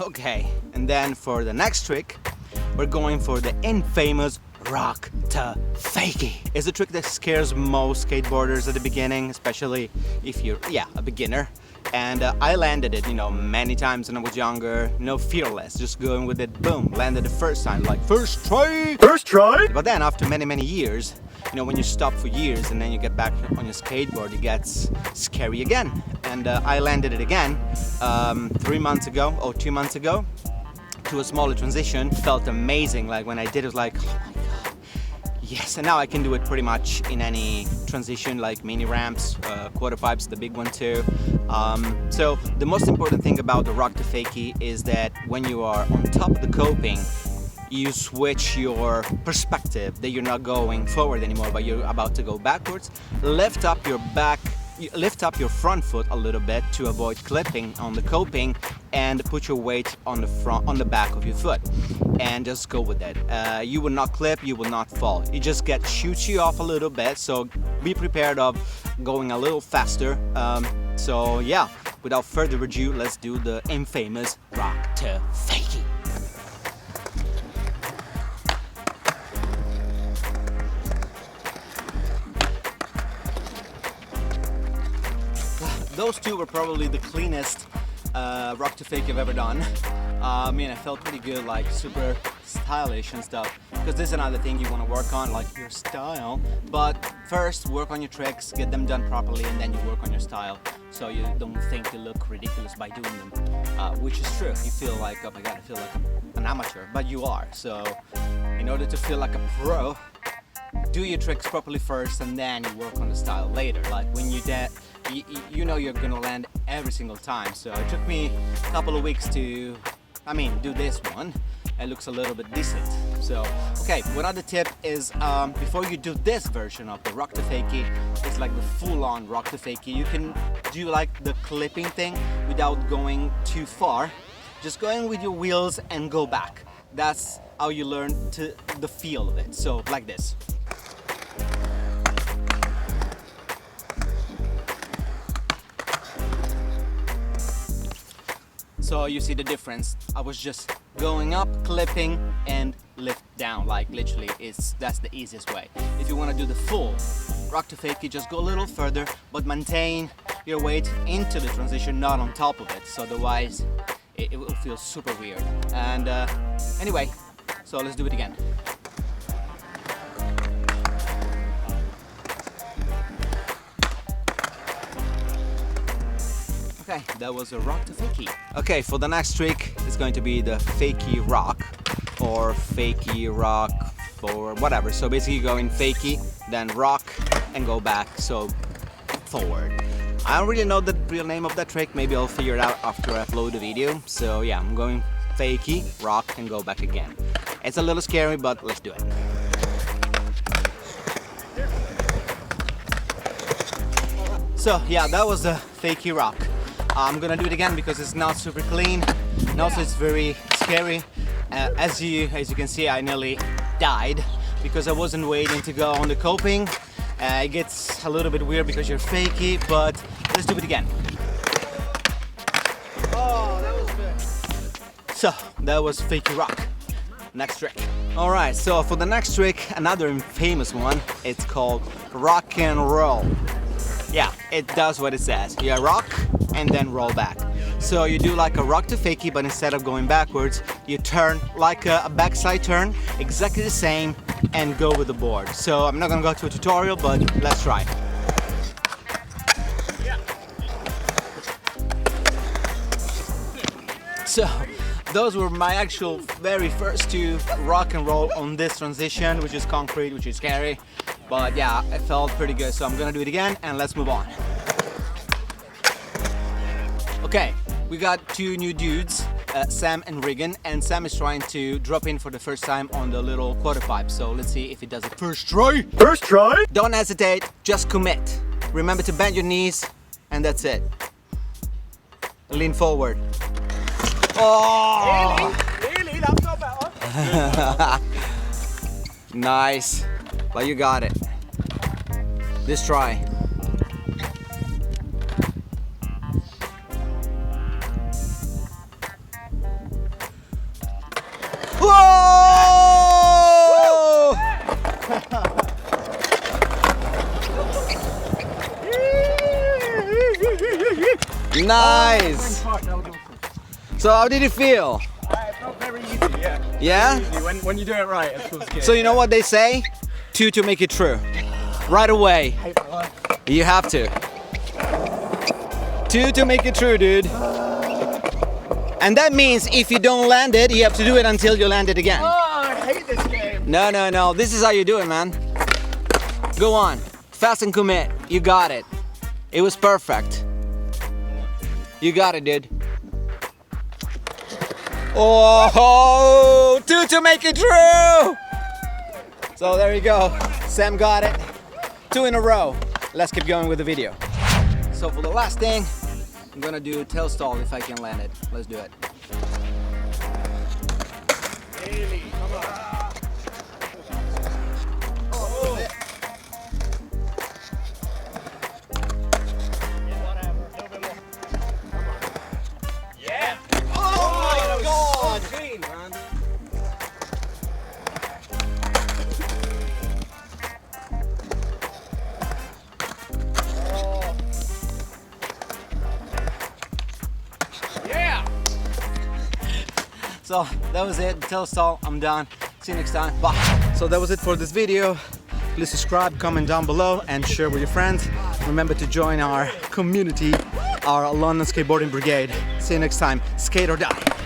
Okay, and then for the next trick, we're going for the infamous rock to fakie. It's a trick that scares most skateboarders at the beginning, especially if you're, a beginner. And I landed it, many times when I was younger, fearless, just going with it, boom, landed the first time, like first try! But then after many years, when you stop for years and then you get back on your skateboard, it gets scary again. And I landed it again 3 months ago, or 2 months ago, to a smaller transition. Felt amazing, like when I did it, like, oh my god, yes. And now I can do it pretty much in any transition, like mini ramps, quarter pipes, the big one too. So the most important thing about the rock to fakie is that when you are on top of the coping, you switch your perspective, that you're not going forward anymore, but you're about to go backwards. Lift up your front foot a little bit to avoid clipping on the coping, and put your weight on the back of your foot, and just go with it. You will not clip, you will not fall. It just shoots you off a little bit, so be prepared of going a little faster. So yeah, without further ado, let's do the infamous rock to fakie. Those two were probably the cleanest rock to fake I've ever done. I felt pretty good, like super stylish and stuff, because this is another thing you want to work on, like your style. But first work on your tricks, get them done properly, and then you work on your style, so you don't think you look ridiculous by doing them, which is true. You feel like, oh my god, I feel like an amateur, but you are. So in order to feel like a pro, do your tricks properly first, and then you work on the style later. Like when you you're gonna land every single time. So it took me a couple of weeks to, do this one. It looks a little bit decent. So, okay, one other tip is before you do this version of the rock to fakie, it's like the full-on rock to fakie. You can do like the clipping thing without going too far. Just going with your wheels and go back. That's how you learn the feel of it. So, like this. So you see the difference. I was just going up, clipping, and lift down. Like literally, that's the easiest way. If you want to do the full rock to fakie, just go a little further, but maintain your weight into the transition, not on top of it. So otherwise, it will feel super weird. And anyway, so let's do it again. Okay, that was a rock to fakie. Okay, for the next trick, it's going to be the fakie rock, or fakie rock, or whatever. So basically you go in fakie, then rock, and go back, so forward. I don't really know the real name of that trick, maybe I'll figure it out after I upload the video. So yeah, I'm going fakie, rock, and go back again. It's a little scary, but let's do it. So yeah, that was the fakie rock. I'm gonna do it again because it's not super clean, and also it's very scary. As you can see, I nearly died because I wasn't waiting to go on the coping. It gets a little bit weird because you're fakie, but let's do it again. Oh, that was good. So that was fakie rock. Next trick. Alright, so for the next trick, another famous one, it's called rock and roll. Yeah, it does what it says. You rock and then roll back. So you do like a rock to fakie, but instead of going backwards, you turn like a backside turn, exactly the same, and go with the board. So I'm not gonna go to a tutorial, but let's try. So those were my actual very first two rock and roll on this transition, which is concrete, which is scary. But yeah, it felt pretty good, so I'm gonna do it again, and let's move on. Okay, we got two new dudes, Sam and Regan, and Sam is trying to drop in for the first time on the little quarter pipe, so let's see if he does it first try. First try! Don't hesitate, just commit. Remember to bend your knees, and that's it. Lean forward. Oh! Really? That's not bad. Nice. Well, you got it. This try. Nice. So how did it feel? It felt very easy, yeah. Yeah? Easy. When you do it right, it feels good. So you know what they say? Two to make it true. Right away. You have to. Two to make it true, dude. And that means if you don't land it, you have to do it until you land it again. Oh, I hate this game. No. This is how you do it, man. Go on. Fast and commit. You got it. It was perfect. You got it, dude. Oh, two to make it true. So there you go. Sam got it. 2 in a row. Let's keep going with the video. So for the last thing, I'm gonna do tail stall if I can land it. Let's do it. Really? Come on. So that was it, tail stall, I'm done. See you next time, bye. So that was it for this video. Please subscribe, comment down below and share with your friends. Remember to join our community, our London skateboarding brigade. See you next time, skate or die.